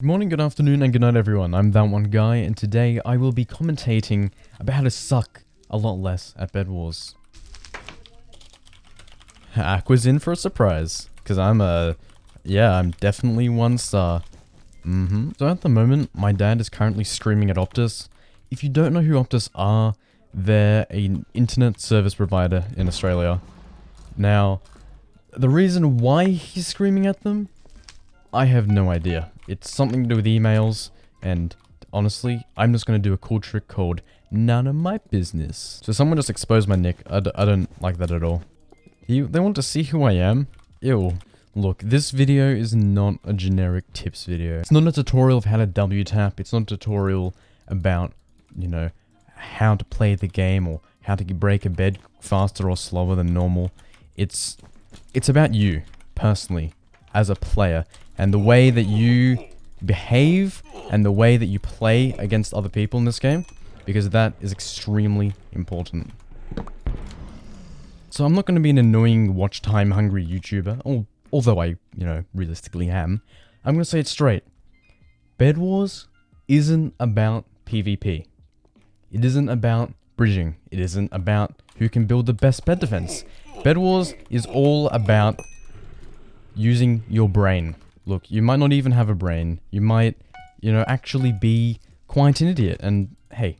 Good morning, good afternoon, and good night everyone. I'm That One Guy, and today I will be commentating about how to suck a lot less at Bedwars. Aqua's in for a surprise, because I'm definitely 1-star. So at the moment, my dad is currently streaming at Optus. If you don't know who Optus are, they're an internet service provider in Australia. Now, the reason why he's screaming at them, I have no idea. It's something to do with emails, and honestly, I'm just going to do a cool trick called none of my business. So someone just exposed my nick. I don't like that at all. They want to see who I am? Ew. Look, this video is not a generic tips video. It's not a tutorial of how to W-tap. It's not a tutorial about, you know, how to play the game or how to break a bed faster or slower than normal. It's about you, personally, as a player, and the way that you behave and the way that you play against other people in this game, because that is extremely important. So I'm not going to be an annoying watch time hungry YouTuber, although I, realistically am. I'm going to say it straight. Bedwars isn't about PvP. It isn't about bridging. It isn't about who can build the best bed defense. Bedwars is all about using your brain. Look, you might not even have a brain. You might, actually be quite an idiot. And hey,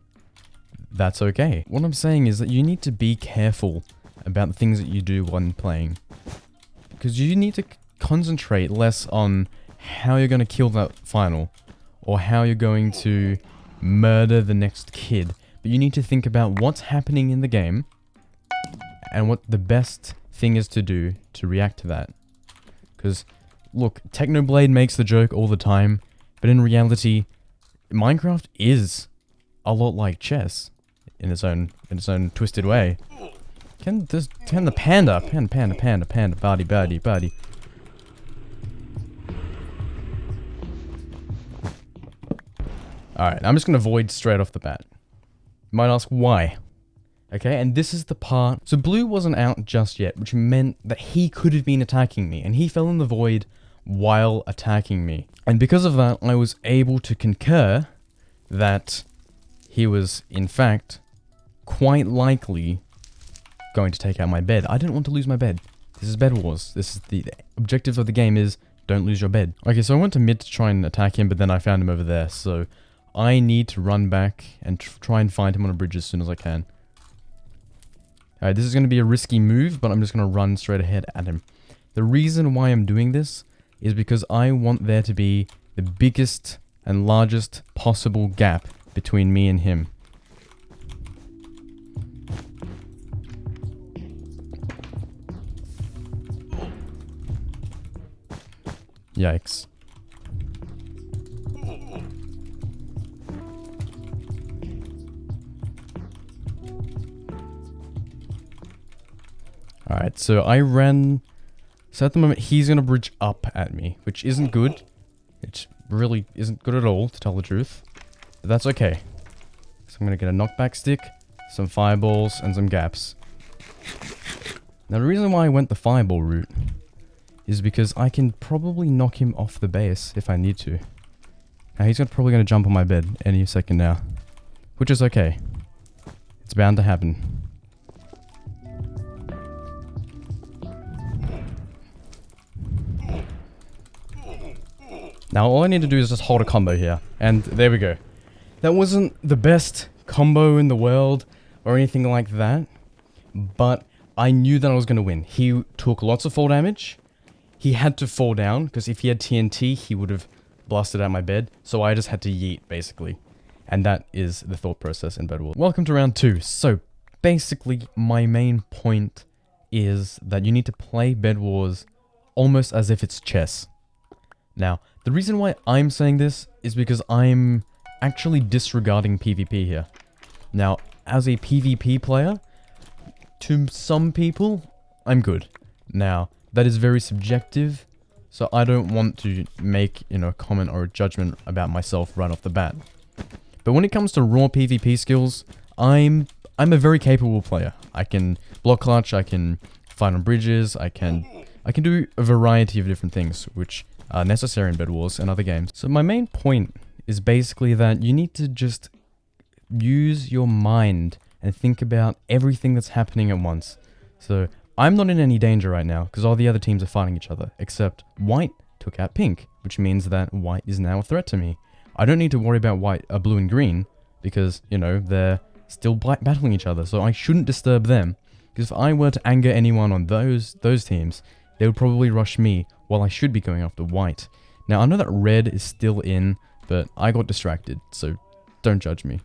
that's okay. What I'm saying is that you need to be careful about the things that you do when playing. Because you need to concentrate less on how you're going to kill that final, or how you're going to murder the next kid. But you need to think about what's happening in the game, and what the best thing is to do to react to that. Because, look, Technoblade makes the joke all the time, but in reality, Minecraft is a lot like chess in its own twisted way. Can the panda, buddy. Alright, I'm just gonna avoid straight off the bat. You might ask why. Okay, and this is the part. So Blue wasn't out just yet, which meant that he could have been attacking me, and he fell in the void while attacking me. And because of that, I was able to concur that he was, in fact, quite likely going to take out my bed. I didn't want to lose my bed. This is Bedwars. This is the objective of the game is don't lose your bed. Okay, so I went to mid to try and attack him, but then I found him over there, so I need to run back and try and find him on a bridge as soon as I can. Alright, this is going to be a risky move, but I'm just going to run straight ahead at him. The reason why I'm doing this is because I want there to be the biggest and largest possible gap between me and him. Yikes. Alright, so I ran... So at the moment, he's gonna bridge up at me, which isn't good. It really isn't good at all, to tell the truth. But that's okay. So I'm gonna get a knockback stick, some fireballs, and some gaps. Now the reason why I went the fireball route is because I can probably knock him off the base if I need to. Now he's probably gonna jump on my bed any second now. Which is okay. It's bound to happen. Now all I need to do is just hold a combo here, and there we go. That wasn't the best combo in the world, or anything like that, but I knew that I was going to win. He took lots of fall damage. He had to fall down, because if he had TNT, he would have blasted out my bed, so I just had to yeet, basically. And that is the thought process in Bedwars. Welcome to round 2. So, basically, my main point is that you need to play Bedwars almost as if it's chess. Now, the reason why I'm saying this is because I'm actually disregarding PvP here. Now, as a PvP player, to some people, I'm good. Now, that is very subjective, so I don't want to make, a comment or a judgment about myself right off the bat. But when it comes to raw PvP skills, I'm a very capable player. I can block clutch, I can fight on bridges, I can do a variety of different things, which necessary in Bedwars and other games. So my main point is basically that you need to just use your mind and think about everything that's happening at once. So I'm not in any danger right now because all the other teams are fighting each other, except white took out pink, which means that white is now a threat to me. I don't need to worry about blue and green because, you know, they're still battling each other, so I shouldn't disturb them. Because if I were to anger anyone on those teams, they would probably rush me while I should be going after white. Now, I know that red is still in, but I got distracted, so don't judge me.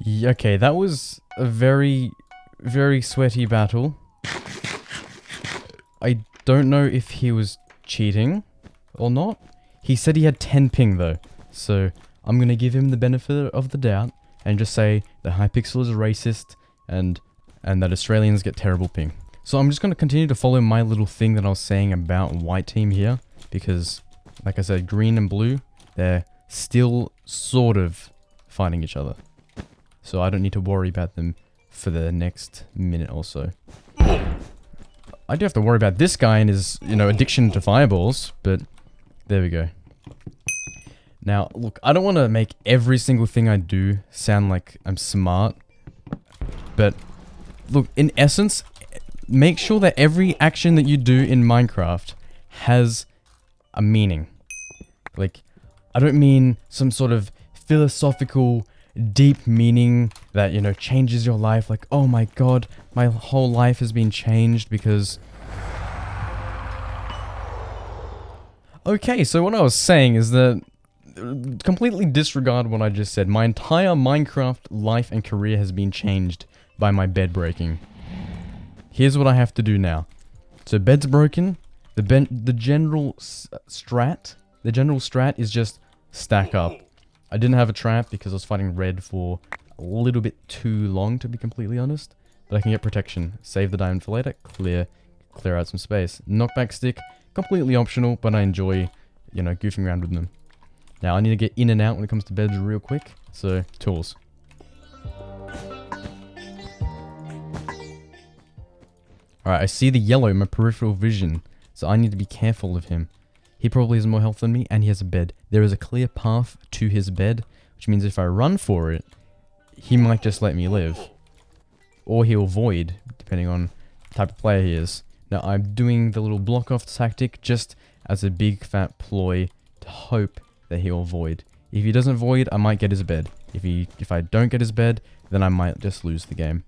Yeah, okay, that was a very, very sweaty battle. I don't know if he was cheating or not. He said he had 10 ping though, so I'm gonna give him the benefit of the doubt and just say that hypixel is racist and that Australians get terrible ping. So I'm just gonna continue to follow my little thing that I was saying about white team here, because like I said, green and blue, they're still sort of fighting each other. So I don't need to worry about them for the next minute or so. I do have to worry about this guy and his, you know, addiction to fireballs, but there we go. Now, look, I don't want to make every single thing I do sound like I'm smart, but look, in essence, make sure that every action that you do in Minecraft has a meaning. Like, I don't mean some sort of philosophical, deep meaning that, you know, changes your life. Like, oh my god, my whole life has been changed because... Okay, so what I was saying is that completely disregard what I just said. My entire Minecraft life and career has been changed by my bed breaking. Here's what I have to do now. So bed's broken. The general strat is just stack up. I didn't have a trap because I was fighting red for a little bit too long, to be completely honest. But I can get protection. Save the diamond for later. Clear out some space. Knockback stick, completely optional, but I enjoy, you know, goofing around with them. Now I need to get in and out when it comes to beds real quick. So tools. Alright, I see the yellow in my peripheral vision, so I need to be careful of him. He probably has more health than me, and he has a bed. There is a clear path to his bed, which means if I run for it, he might just let me live. Or he'll void, depending on the type of player he is. Now, I'm doing the little block off tactic just as a big fat ploy to hope that he'll void. If he doesn't void, I might get his bed. If I don't get his bed, then I might just lose the game.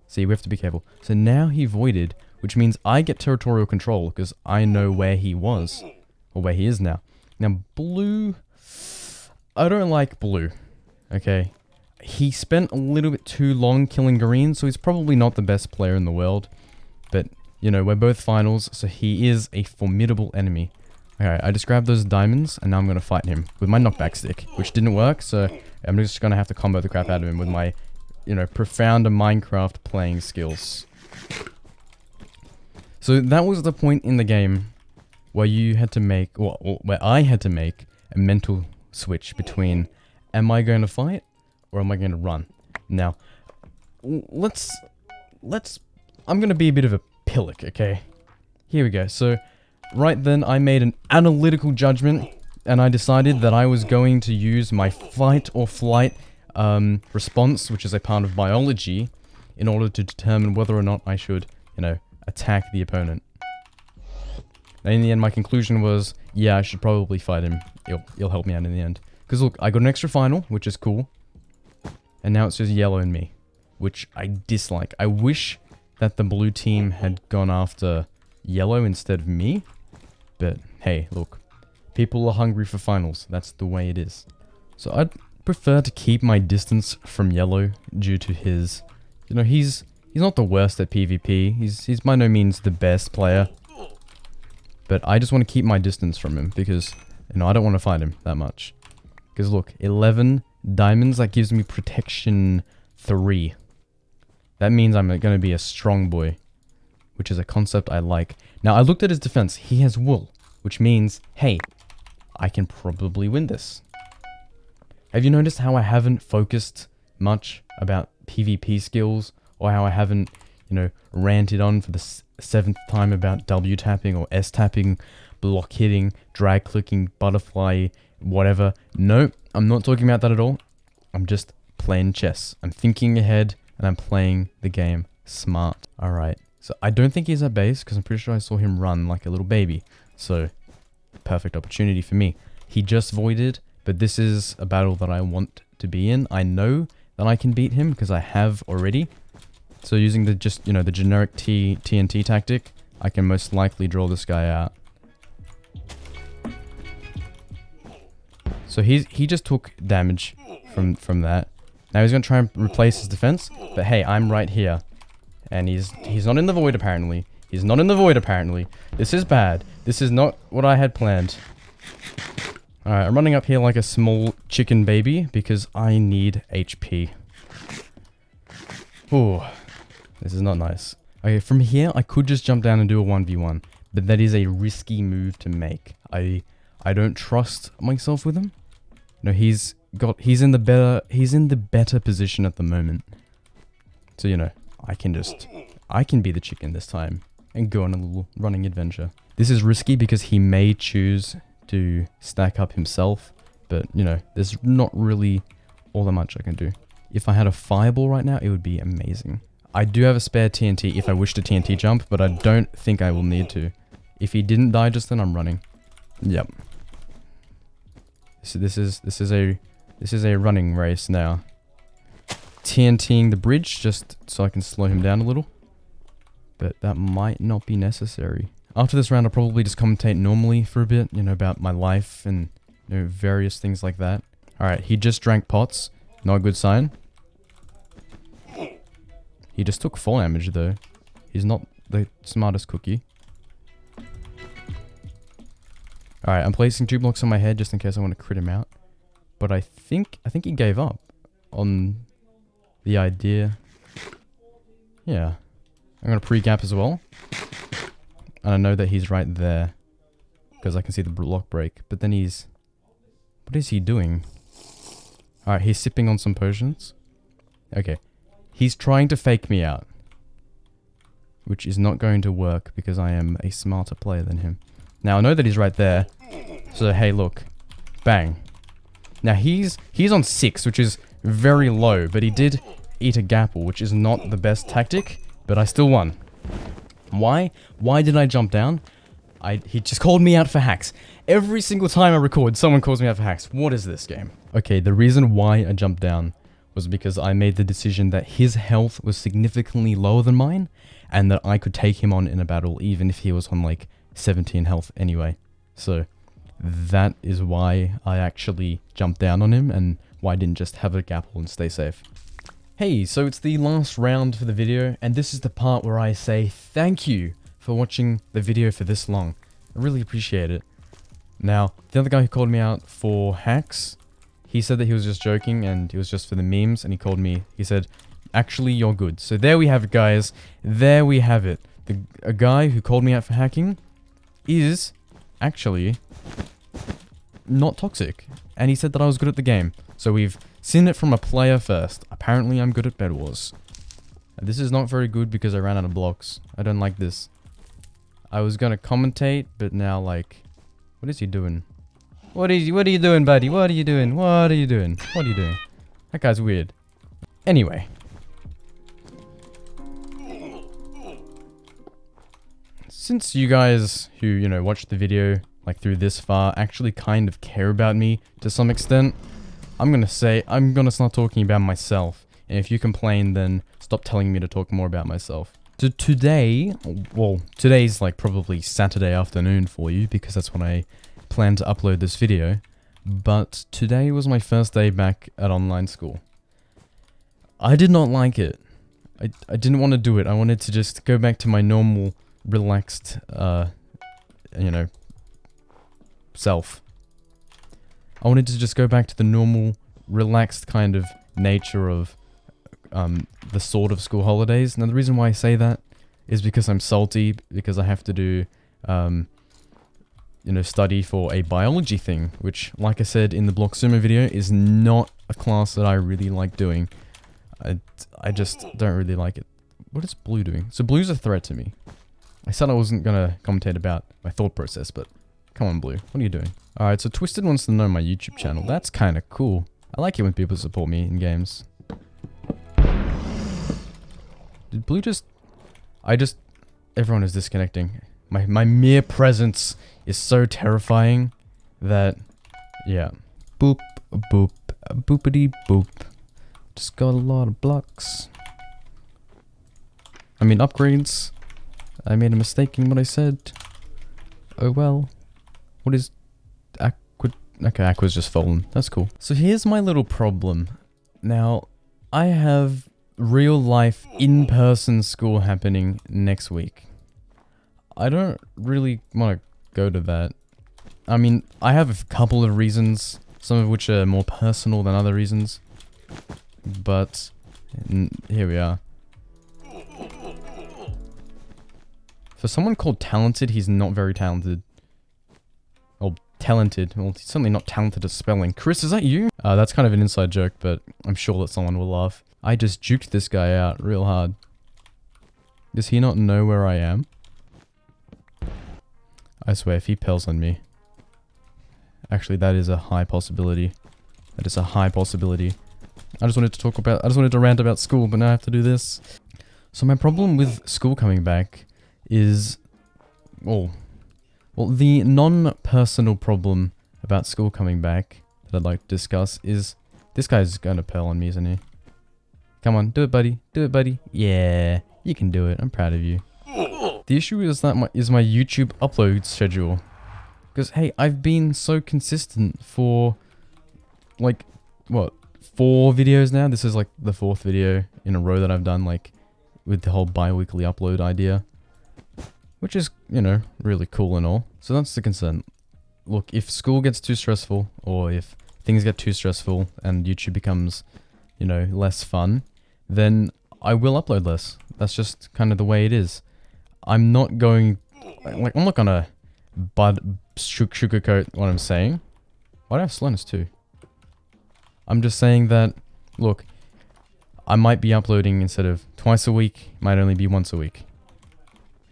See, we have to be careful. So now he voided, which means I get territorial control because I know where he was. Or where he is now. Now, blue... I don't like blue. Okay. He spent a little bit too long killing green, so he's probably not the best player in the world. But, you know, we're both finals, so he is a formidable enemy. Okay, I just grabbed those diamonds, and now I'm going to fight him with my knockback stick, which didn't work, so I'm just going to have to combo the crap out of him with my, you know, profound Minecraft playing skills. So that was the point in the game where you had to make, or where I had to make a mental switch between, am I going to fight or am I going to run? Now, I'm going to be a bit of a pillock, okay? Here we go. So, right then I made an analytical judgment and I decided that I was going to use my fight or flight response, which is a part of biology, in order to determine whether or not I should, you know, attack the opponent. And in the end, my conclusion was, yeah, I should probably fight him. He'll help me out in the end. Because look, I got an extra final, which is cool. And now it's just yellow in me, which I dislike. I wish that the blue team had gone after yellow instead of me. But hey, look, people are hungry for finals. That's the way it is. So I'd prefer to keep my distance from yellow due to his, you know, he's not the worst at PvP. He's by no means the best player. But I just want to keep my distance from him because, you know, I don't want to fight him that much. Because look, 11 diamonds, that gives me protection 3. That means I'm going to be a strong boy, which is a concept I like. Now, I looked at his defense. He has wool, which means, hey, I can probably win this. Have you noticed how I haven't focused much about PvP skills or how I haven't, you know, ranted on for the 7th time about W tapping or S tapping, block hitting, drag clicking, butterfly, whatever. No, I'm not talking about that at all. I'm just playing chess. I'm thinking ahead and I'm playing the game smart. Alright, so I don't think he's at base because I'm pretty sure I saw him run like a little baby. So, perfect opportunity for me. He just voided, but this is a battle that I want to be in. I know that I can beat him because I have already. So using the the generic TNT tactic, I can most likely draw this guy out. So he just took damage from that. Now he's gonna try and replace his defense, but hey, I'm right here, and he's not in the void apparently. He's not in the void apparently. This is bad. This is not what I had planned. Alright, I'm running up here like a small chicken baby because I need HP. Ooh, this is not nice. Okay, from here I could just jump down and do a 1v1, but that is a risky move to make. I don't trust myself with him. No, he's in the better position at the moment. So, you know, I can be the chicken this time and go on a little running adventure. This is risky because he may choose to stack up himself, but, you know, there's not really all that much I can do. If I had a fireball right now, it would be amazing. I do have a spare TNT if I wish to TNT jump, but I don't think I will need to. If he didn't die just then, I'm running. Yep. So this is a running race now. TNTing the bridge just so I can slow him down a little. But that might not be necessary. After this round, I'll probably just commentate normally for a bit, you know, about my life and, you know, various things like that. Alright, he just drank pots. Not a good sign. He just took full damage though. He's not the smartest cookie. Alright, I'm placing 2 blocks on my head just in case I want to crit him out. But I think he gave up on the idea. Yeah. I'm going to pre-gap as well. And I know that he's right there. Because I can see the block break. But then what is he doing? Alright, he's sipping on some potions. Okay. He's trying to fake me out. Which is not going to work because I am a smarter player than him. Now, I know that he's right there. So, hey, look. Bang. Now, he's on 6, which is very low. But he did eat a gapple, which is not the best tactic. But I still won. Why? Why did I jump down? He just called me out for hacks. Every single time I record, someone calls me out for hacks. What is this game? Okay, the reason why I jumped down was because I made the decision that his health was significantly lower than mine. And that I could take him on in a battle even if he was on like 17 health anyway. So that is why I actually jumped down on him and why I didn't just have a gapple and stay safe. Hey, so it's the last round for the video, and this is the part where I say thank you for watching the video for this long. I really appreciate it. Now, the other guy who called me out for hacks, he said that he was just joking and it was just for the memes, and he said, actually, you're good. So there we have it, guys. There we have it. A guy who called me out for hacking is actually not toxic. And he said that I was good at the game. So we've seen it from a player first. Apparently I'm good at Bedwars. This is not very good because I ran out of blocks. I don't like this. I was gonna commentate, but now like... What is he doing? What are you doing, buddy? What are you doing? What are you doing? What are you doing? That guy's weird. Anyway. Since you guys who, you know, watched the video like through this far actually kind of care about me to some extent, I'm gonna start talking about myself. And if you complain, then stop telling me to talk more about myself. So today, well, today's like probably Saturday afternoon for you because that's when I plan to upload this video. But today was my first day back at online school. I did not like it. I didn't want to do it. I wanted to just go back to my normal, relaxed, you know, self. I wanted to just go back to the normal, relaxed kind of nature of the sort of school holidays. Now, the reason why I say that is because I'm salty, because I have to do, you know, study for a biology thing, which, like I said in the Block Sumo video, is not a class that I really like doing. I just don't really like it. What is Blue doing? So Blue's a threat to me. I said I wasn't gonna commentate about my thought process, but come on, Blue. What are you doing? Alright, so Twisted wants to know my YouTube channel. That's kind of cool. I like it when people support me in games. Did Blue just... Everyone is disconnecting. My mere presence is so terrifying that... Yeah. Boop, boop, boopity boop. Just got a lot of blocks. I mean, upgrades. I made a mistake in what I said. Oh well. What is... Aqua... Okay, Aqua's just fallen. That's cool. So here's my little problem. Now, I have real life in-person school happening next week. I don't really want to go to that. I mean, I have a couple of reasons, some of which are more personal than other reasons. But, here we are. For someone called talented, he's not very talented. Or talented. Well, he's certainly not talented at spelling. Chris, is that you? That's kind of an inside joke, but I'm sure that someone will laugh. I just juked this guy out real hard. Does he not know where I am? I swear, if he pells on me... Actually, that is a high possibility. That is a high possibility. I just wanted to rant about school, but now I have to do this. So my problem with school coming back is... Well, the non-personal problem about school coming back that I'd like to discuss is... This guy's gonna pell on me, isn't he? Come on, do it, buddy. Do it, buddy. Yeah, you can do it. I'm proud of you. The issue is that my YouTube upload schedule. Because, hey, I've been so consistent for, like, what, 4 videos now? This is, like, the 4th video in a row that I've done, like, with the whole bi-weekly upload idea. Which is, you know, really cool and all. So that's the concern. Look, if school gets too stressful, or if things get too stressful and YouTube becomes, you know, less fun, then I will upload less. That's just kind of the way it is. I'm not going, like, I'm not gonna sugarcoat what I'm saying. Why do I have slowness too? I'm just saying that, look, I might be uploading instead of twice a week, might only be once a week.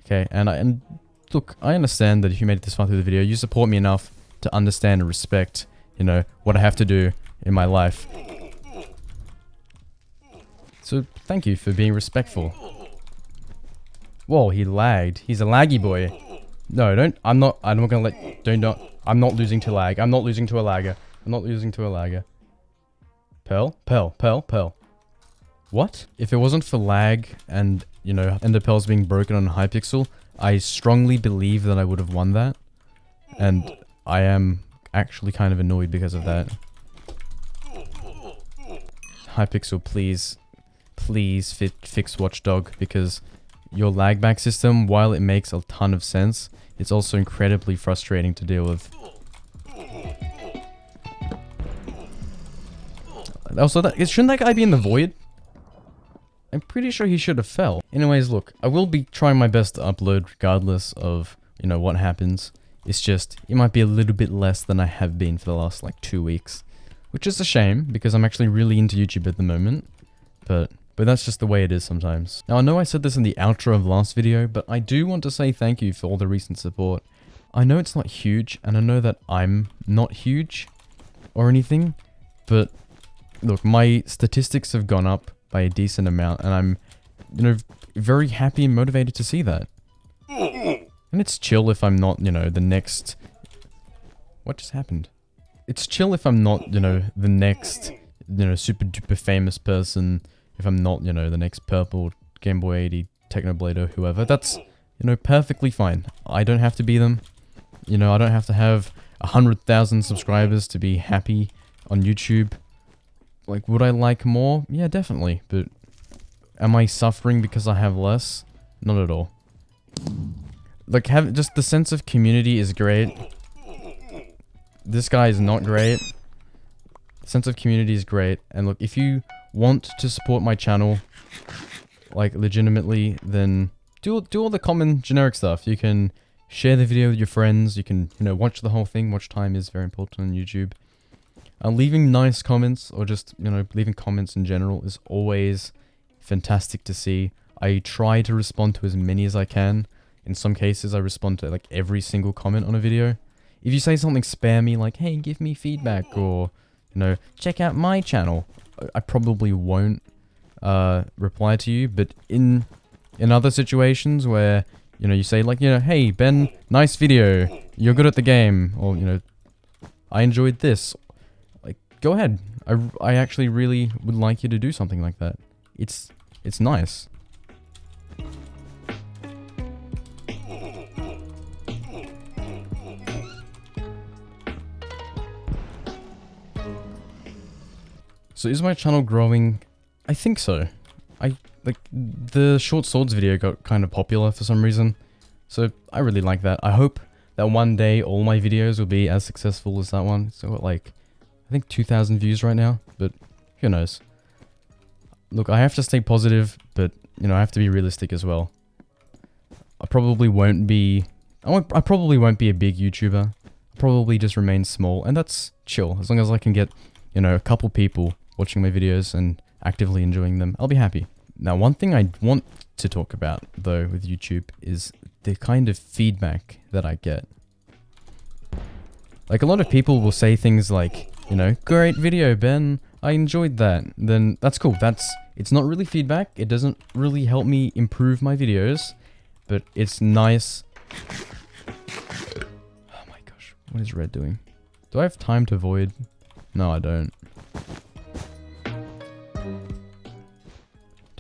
Okay, and look, I understand that if you made it this far through the video, you support me enough to understand and respect, you know, what I have to do in my life. So, thank you for being respectful. Whoa, he lagged. He's a laggy boy. No, I'm not gonna let, I'm not losing to lag. I'm not losing to a lagger. I'm not losing to a lagger. Pearl. What? If it wasn't for lag and, you know, ender pearls being broken on hypixel, I strongly believe that I would have won that. And I am actually kind of annoyed because of that. Hypixel, please fix Watchdog, because your lag back system, while it makes a ton of sense, it's also incredibly frustrating to deal with. Also, shouldn't that guy be in the void? I'm pretty sure he should have fell. Anyways, look, I will be trying my best to upload regardless of, you know, what happens. It's just, it might be a little bit less than I have been for the last, like, 2 weeks. Which is a shame, because I'm actually really into YouTube at the moment. But that's just the way it is sometimes. Now, I know I said this in the outro of the last video, but I do want to say thank you for all the recent support. I know it's not huge, and I know that I'm not huge or anything, but look, my statistics have gone up by a decent amount, and I'm, you know, very happy and motivated to see that. And it's chill if I'm not, you know, the next... What just happened? It's chill if I'm not, you know, the next, you know, super duper famous person. If I'm not, you know, the next purple Game Boy 80 Technoblade or whoever. That's, you know, perfectly fine. I don't have to be them. You know, I don't have to have 100,000 subscribers to be happy on YouTube. Like, would I like more? Yeah, definitely. But am I suffering because I have less? Not at all. Like, just the sense of community is great. This guy is not great. The sense of community is great. And look, if you want to support my channel, like, legitimately, then do all the common generic stuff. You can share the video with your friends. You can, you know, watch the whole thing. Watch time is very important on YouTube. Leaving nice comments, or just, you know, leaving comments in general is always fantastic to see. I try to respond to as many as I can. In some cases, I respond to like every single comment on a video. If you say something spammy like, hey, give me feedback, or, you know, check out my channel, I probably won't reply to you. But in other situations where, you know, you say like, you know, hey, Ben, nice video, you're good at the game, or, you know, I enjoyed this, like, go ahead. I actually really would like you to do something like that. It's nice. So is my channel growing? I think so. Like, the short swords video got kind of popular for some reason. So I really like that. I hope that one day all my videos will be as successful as that one. It's got like, I think 2,000 views right now, but who knows. Look, I have to stay positive, but, you know, I have to be realistic as well. I probably won't be a big YouTuber. I'll probably just remain small, and that's chill. As long as I can get, you know, a couple people watching my videos and actively enjoying them, I'll be happy. Now, one thing I want to talk about, though, with YouTube is the kind of feedback that I get. Like, a lot of people will say things like, you know, great video, Ben, I enjoyed that. Then that's cool. It's not really feedback. It doesn't really help me improve my videos, but it's nice. Oh my gosh, what is Red doing? Do I have time to void? No, I don't.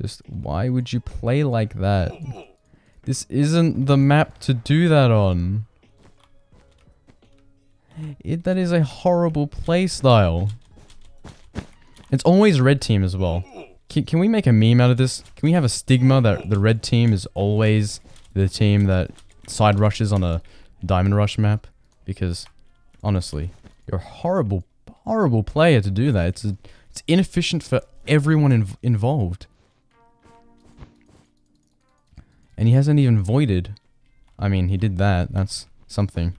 Just, why would you play like that? This isn't the map to do that on. That is a horrible play style. It's always red team as well. Can we make a meme out of this? Can we have a stigma that the red team is always the team that side rushes on a diamond rush map? Because, honestly, you're a horrible, horrible player to do that. It's inefficient for everyone involved. And he hasn't even voided. I mean, he did that. That's something.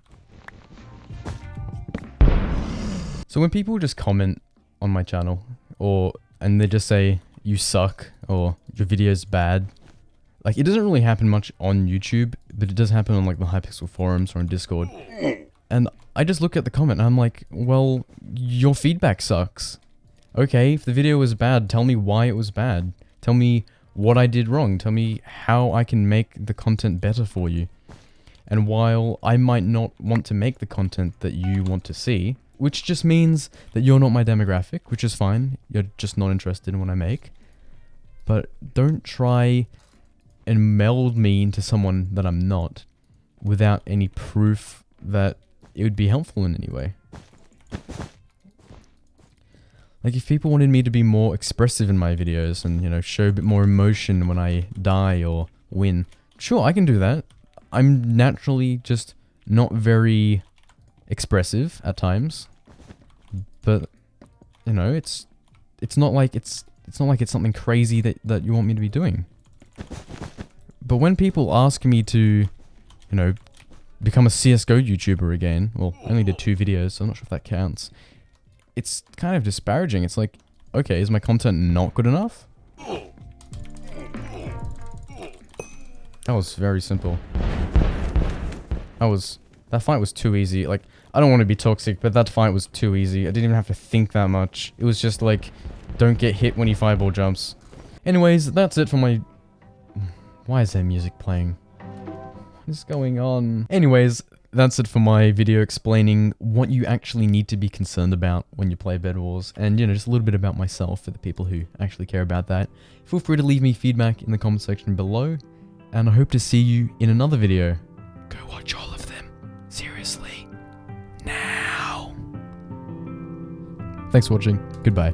So when people just comment on my channel, and they just say, you suck, or your video's bad, like, it doesn't really happen much on YouTube, but it does happen on, like, the Hypixel forums or on Discord. And I just look at the comment and I'm like, well, your feedback sucks. Okay, if the video was bad, tell me why it was bad. Tell me what I did wrong. Tell me how I can make the content better for you. And while I might not want to make the content that you want to see, which just means that you're not my demographic, which is fine. You're just not interested in what I make. But don't try and meld me into someone that I'm not without any proof that it would be helpful in any way. Like, if people wanted me to be more expressive in my videos and, you know, show a bit more emotion when I die or win, sure, I can do that. I'm naturally just not very expressive at times, but, you know, it's not like it's something crazy that you want me to be doing. But when people ask me to, you know, become a CSGO YouTuber again, well, I only did 2 videos, so I'm not sure if that counts. It's kind of disparaging. It's like, okay, is my content not good enough? That was very simple. That fight was too easy. Like, I don't want to be toxic, but that fight was too easy. I didn't even have to think that much. It was just like, don't get hit when he fireball jumps. Anyways, that's it for my... Why is there music playing? What is going on? Anyways, that's it for my video explaining what you actually need to be concerned about when you play Bedwars, and, you know, just a little bit about myself for the people who actually care about that. Feel free to leave me feedback in the comment section below, and I hope to see you in another video. Go watch all of them. Seriously. Now. Thanks for watching. Goodbye.